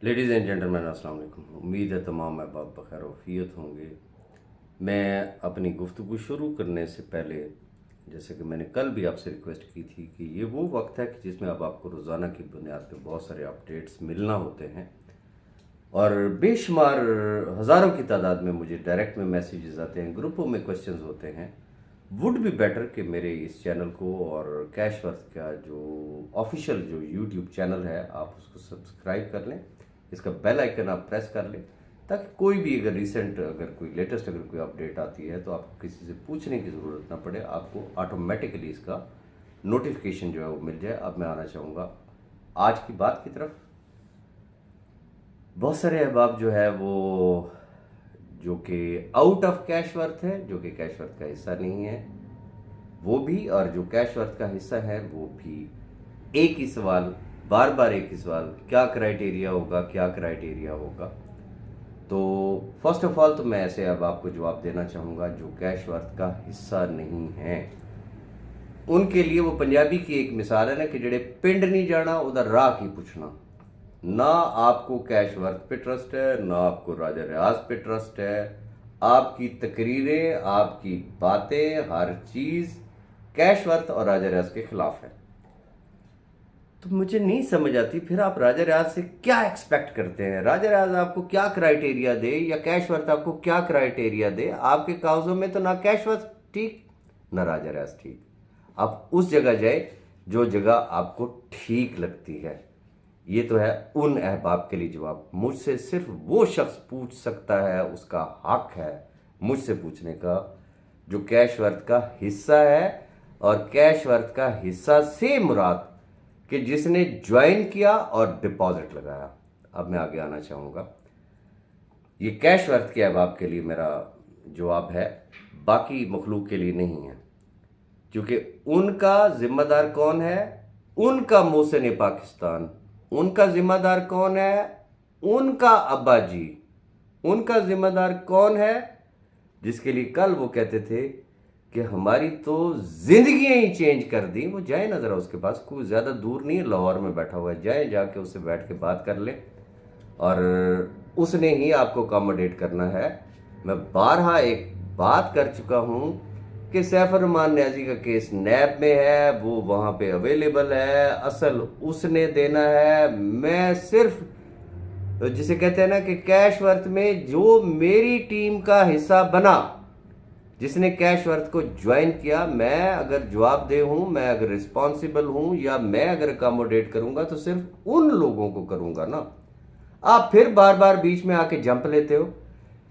Ladies and gentleman अस्सलाम वालेकुम। उम्मीद है तमाम अहबाब बखैर वफ़ियत होंगे। मैं अपनी गुफ्तगू शुरू करने से पहले, जैसे कि मैंने कल भी आपसे रिक्वेस्ट की थी कि ये वो वक्त है कि जिसमें अब आपको रोज़ाना की बुनियाद पे बहुत सारे अपडेट्स मिलना होते हैं और बेशुमार हज़ारों की तादाद में मुझे डायरेक्ट में मैसेजेस आते हैं, ग्रुपों में क्वेश्चंस होते हैं। वुड बी बेटर कि मेरे इस चैनल को और कैशवर्थ का जो ऑफिशियल जो यूट्यूब चैनल है आप उसको सब्सक्राइब कर लें, इसका बेल आइकन आप प्रेस कर लें, ताकि कोई भी अगर कोई लेटेस्ट अगर कोई अपडेट आती है तो आपको किसी से पूछने की ज़रूरत ना पड़े, आपको ऑटोमेटिकली इसका नोटिफिकेशन जो है वो मिल जाए। अब मैं आना चाहूँगा आज की बात की तरफ। बहुत सारे अहबाब जो है वो जो कि आउट ऑफ कैशवर्थ है, जो कि कैशवर्थ का हिस्सा नहीं है वो भी, और जो कैशवर्थ का हिस्सा है वो भी, एक ही सवाल, बार बार एक ही सवाल, क्या क्राइटेरिया होगा, क्या क्राइटेरिया होगा। तो फर्स्ट ऑफ ऑल तो मैं ऐसे अब आपको जवाब देना चाहूँगा जो कैशवर्थ का हिस्सा नहीं है उनके लिए वो पंजाबी की एक मिसाल है ना कि जेड़े पिंड नहीं जाना उधर राह की पूछना। ना आपको कैशवर्थ पे ट्रस्ट है, ना आपको राजा रियाज पे ट्रस्ट है। आपकी तकरीरें, आपकी बातें, हर चीज़ कैशवर्थ और राजा रियाज के खिलाफ है। तो मुझे नहीं समझ आती फिर आप राजा रियाज से क्या एक्सपेक्ट करते हैं। राजा रियाज आपको क्या क्राइटेरिया दे या कैशवर्थ आपको क्या क्राइटेरिया दे। आपके कागजों में तो ना कैशवर्थ ठीक ना राजा रियाज ठीक। आप उस जगह जाए जो जगह आपको ठीक लगती है। ये तो है उन अहबाब के लिए जवाब। मुझसे सिर्फ वो शख्स पूछ सकता है, उसका हक है मुझसे पूछने का जो कैशवर्थ का हिस्सा है, और कैशवर्थ का हिस्सा से मुराद कि जिसने ज्वाइन किया और डिपॉजिट लगाया। अब मैं आगे आना चाहूँगा। ये कैशवर्थ के अहबाब के लिए मेरा जवाब है, बाकी मखलूक के लिए नहीं है। क्योंकि उनका जिम्मेदार कौन है? उनका मोहसिन पाकिस्तान। उनका जिम्मेदार कौन है? उनका अब्बा जी। उनका जिम्मेदार कौन है? जिसके लिए कल वो कहते थे कि हमारी तो जिंदगियां ही चेंज कर दी। वो जाए ना ज़रा, उसके पास कोई ज़्यादा दूर नहीं है, लाहौर में बैठा हुआ है, जाए जाके उससे बैठ के बात कर ले और उसने ही आपको अकोमोडेट करना है। मैं बारहा एक बात कर चुका हूँ कि सैफुर रहमान न्याजी का केस नैब में है, वो वहाँ पे अवेलेबल है, असल उसने देना है। मैं सिर्फ जिसे कहते हैं ना कि कैशवर्थ में जो मेरी टीम का हिस्सा बना, जिसने कैशवर्थ को ज्वाइन किया, मैं अगर जवाबदेह हूं, मैं अगर रिस्पॉन्सिबल हूं, या मैं अगर अकोमोडेट करूंगा तो सिर्फ उन लोगों को करूंगा ना। आप फिर बार बार बीच में आके जंप लेते हो।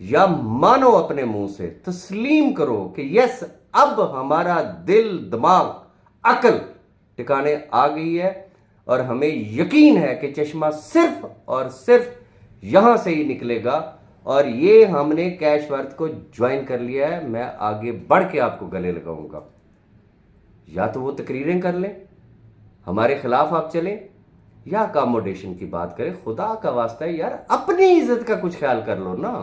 या मानो अपने मुंह से तस्लीम करो कि यस, अब हमारा दिल, दिमाग, अकल ठिकाने आ गई है और हमें यकीन है कि चश्मा सिर्फ और सिर्फ यहां से ही निकलेगा और ये हमने कैशवर्थ को ज्वाइन कर लिया है। मैं आगे बढ़ के आपको गले लगाऊंगा। या तो वो तकरीरें कर लें, हमारे खिलाफ आप चलें, या अकोमोडेशन की बात करें। खुदा का वास्ता है यार, अपनी इज्जत का कुछ ख्याल कर लो ना।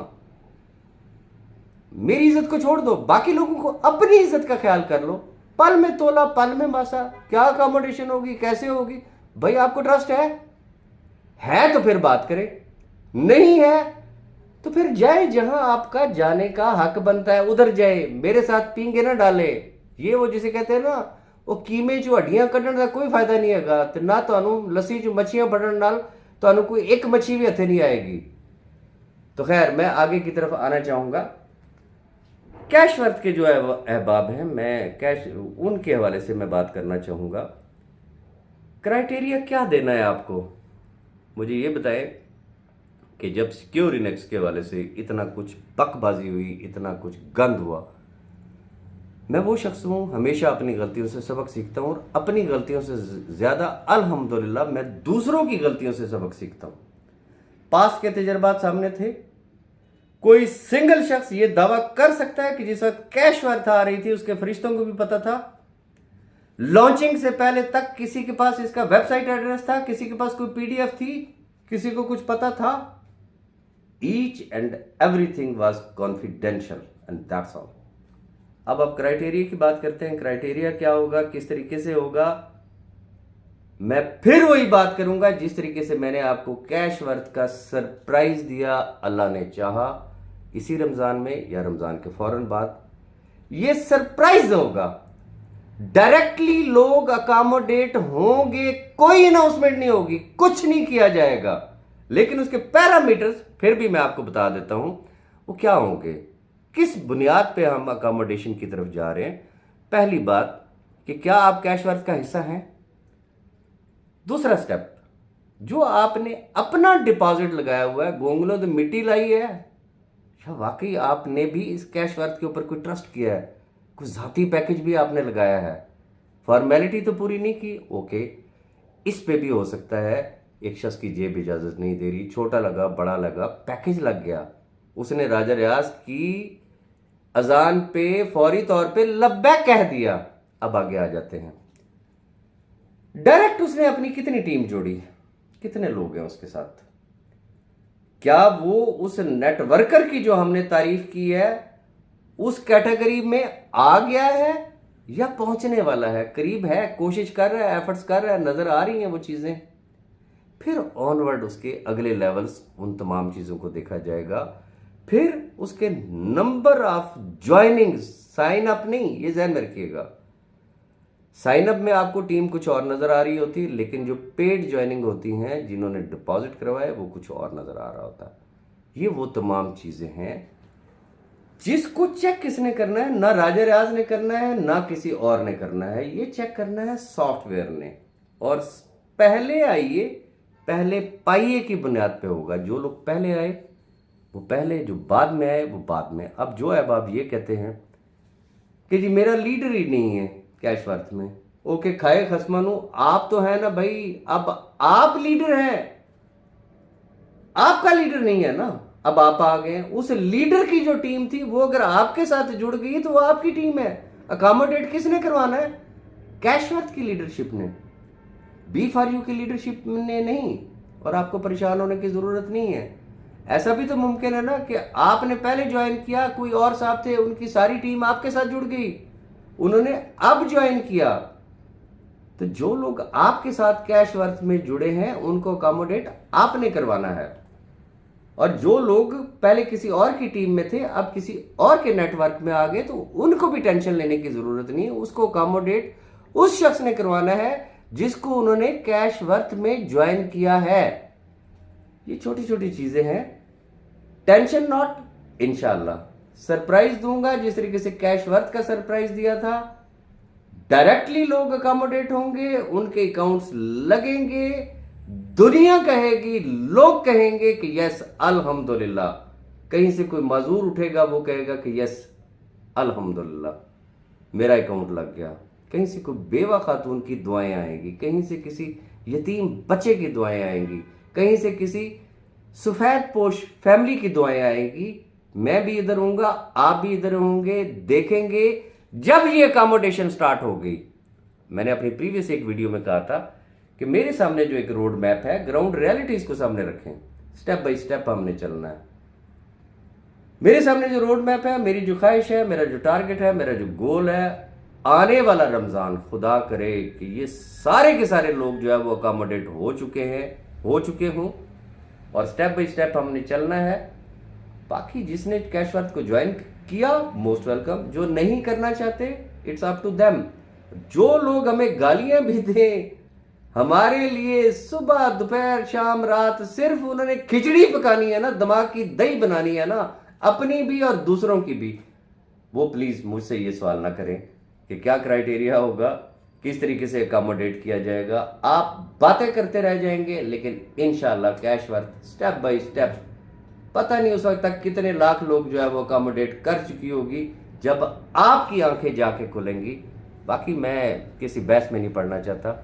मेरी इज्जत को छोड़ दो, बाकी लोगों को अपनी इज्जत का ख्याल कर लो। पल में तोला पल में मासा, क्या अकोमोडेशन होगी, कैसे होगी? भाई आपको ट्रस्ट है तो फिर बात करें, नहीं है तो फिर जाए जहां आपका जाने का हक बनता है, उधर जाए। मेरे साथ पींगे ना डाले। ये वो जिसे कहते हैं ना, वो कीमे चो हड्डियां कड्ढण का कोई फायदा नहीं है। तो ना तो लस्सी चो मच्छियां फड़न नाल तो कोई एक मच्छी भी हथे नहीं आएगी। तो खैर, मैं आगे की तरफ आना चाहूंगा। कैशवर्थ के जो अहबाब हैं, मैं कैश उनके हवाले से मैं बात करना चाहूंगा। क्राइटेरिया क्या देना है आपको? मुझे ये बताएं कि जब सिक्योर इनेक्स के हवाले से इतना कुछ बकबाजी हुई, इतना कुछ गंद हुआ, मैं वो शख्स हूँ हमेशा अपनी गलतियों से सबक सीखता हूँ, और अपनी गलतियों से ज़्यादा अल्हम्दुलिल्लाह मैं दूसरों की गलतियों से सबक सीखता हूँ। पास के तजर्बात सामने थे। कोई सिंगल शख्स ये दावा कर सकता है कि जिस वक्त कैशवर्थ आ रही थी उसके फरिश्तों को भी पता था? लॉन्चिंग से पहले तक किसी के पास इसका वेबसाइट एड्रेस था? किसी के पास कोई पीडीएफ थी? किसी को कुछ पता था? Each and everything was confidential and that's all. अब क्राइटेरिया की बात करते हैं। क्राइटेरिया क्या होगा, किस तरीके से होगा? मैं फिर वही बात करूंगा जिस तरीके से मैंने आपको कैश वर्थ का सरप्राइज दिया, अल्लाह ने चाहा इसी रमजान में या रमजान के फौरन बाद ये सरप्राइज होगा। डायरेक्टली लोग अकोमोडेट होंगे, कोई अनाउंसमेंट नहीं होगी, कुछ नहीं किया जाएगा, लेकिन उसके पैरामीटर्स फिर भी मैं आपको बता देता हूं वो क्या होंगे, किस बुनियाद पे हम अकोमोडेशन की तरफ जा रहे हैं। पहली बात कि क्या आप कैश वर्थ का हिस्सा हैं। दूसरा स्टेप, जो आपने अपना डिपॉजिट लगाया हुआ है, गोंगलों तो मिट्टी लाई है या वाकई आपने भी इस कैश वर्थ के ऊपर कोई ट्रस्ट किया है, कुछ जाती पैकेज भी आपने लगाया है, फॉर्मेलिटी तो पूरी नहीं की, ओके, इस पे भी हो सकता है एक शख्स की जेब इजाजत नहीं दे रही, छोटा लगा बड़ा लगा, पैकेज लग गया, उसने राजा रियाज की अजान पे फौरी तौर पे लब्बैक कह दिया। अब आगे आ जाते हैं, डायरेक्ट उसने अपनी कितनी टीम जोड़ी, कितने लोग हैं उसके साथ, क्या वो उस नेटवर्कर की जो हमने तारीफ की है उस कैटेगरी में आ गया है या पहुंचने वाला है, करीब है, कोशिश कर रहा है, एफर्ट्स कर रहा है, नजर आ रही हैं वो चीजें। फिर ऑनवर्ड उसके अगले लेवल्स, उन तमाम चीजों को देखा जाएगा। फिर उसके number of joining, sign up नहीं, ये ध्यान में रखिएगा, साइन अप में आपको टीम कुछ और नजर आ रही होती, लेकिन जो पेड ज्वाइनिंग होती हैं, जिन्होंने डिपॉजिट करवाया वो कुछ और नजर आ रहा होता। ये वो तमाम चीजें हैं जिसको चेक किसने करना है, ना राजा रियाज ने करना है ना किसी और ने करना है, ये चेक करना है सॉफ्टवेयर ने। और पहले आइए पहले पाइए की बुनियाद पे होगा, जो लोग पहले आए वो पहले, जो बाद में आए वो बाद में। अब जो है आप ये कहते हैं कि जी मेरा लीडर ही नहीं है कैश वर्थ में, ओके खाए खसमानू, आप तो है ना भाई, अब आप लीडर हैं, आपका लीडर नहीं है ना, अब आप आ गए। उस लीडर की जो टीम थी वो अगर आपके साथ जुड़ गई तो वो आपकी टीम है। अकोमोडेट किसने करवाना है, कैश वर्थ की लीडरशिप ने, B4U की लीडरशिप ने नहीं। और आपको परेशान होने की जरूरत नहीं है। ऐसा भी तो मुमकिन है ना कि आपने पहले ज्वाइन किया, कोई और साहब थे, उनकी सारी टीम आपके साथ जुड़ गई, उन्होंने अब ज्वाइन किया, तो जो लोग आपके साथ कैश वर्थ में जुड़े हैं उनको अकोमोडेट आपने करवाना है। और जो लोग पहले किसी और की टीम में थे अब किसी और के नेटवर्क में आ गए तो उनको भी टेंशन लेने की जरूरत नहीं है, उसको अकोमोडेट उस शख्स ने करवाना है जिसको उन्होंने कैश वर्थ में ज्वाइन किया है। ये छोटी छोटी चीजें हैं, टेंशन नॉट। इंशाल्लाह सरप्राइज दूंगा जिस तरीके से कैश वर्थ का सरप्राइज दिया था। डायरेक्टली लोग अकोमोडेट होंगे, उनके अकाउंट्स लगेंगे, दुनिया कहेगी, लोग कहेंगे कि यस अल्हम्दुलिल्लाह। कहीं से कोई माजूर उठेगा वो कहेगा कि यस अल्हम्दुलिल्लाह मेरा अकाउंट लग गया। कहीं से कोई बेवा खातून की दुआएं आएंगी, कहीं से किसी यतीम बच्चे की दुआएं आएंगी, कहीं से किसी सफेद पोश फैमिली की दुआएं आएंगी। मैं भी इधर हूंगा, आप भी इधर होंगे, देखेंगे जब ये अकोमोडेशन स्टार्ट हो गई। मैंने अपनी प्रीवियस एक वीडियो में कहा था कि मेरे सामने जो एक रोड मैप है, ग्राउंड रियलिटीज को सामने रखें, स्टेप बाय स्टेप हमने चलना है। मेरे सामने जो रोड मैप है, मेरी जो ख्वाहिश है, मेरा जो टारगेट है, मेरा जो गोल है, आने वाला रमजान खुदा करे कि ये सारे के सारे लोग जो है वो अकोमोडेट हो चुके हों, और स्टेप बाय स्टेप हमने चलना है। बाकी जिसने कैश वर्थ को ज्वाइन किया मोस्ट वेलकम, जो नहीं करना चाहते इट्स अप टू देम। जो लोग हमें गालियां भी दें हमारे लिए, सुबह दोपहर शाम रात, सिर्फ उन्होंने खिचड़ी पकानी है ना, दिमाग की दही बनानी है ना, अपनी भी और दूसरों की भी, वो प्लीज मुझसे ये सवाल ना करें कि क्या क्राइटेरिया होगा, किस तरीके से अकोमोडेट किया जाएगा। आप बातें करते रह जाएंगे, लेकिन इंशाल्लाह cash worth step by step, पता नहीं उस वक्त तक कितने लाख लोग जो है वो अकोमोडेट कर चुकी होगी जब आपकी आंखें जाके खुलेंगी। बाकी मैं किसी बहस में नहीं पड़ना चाहता।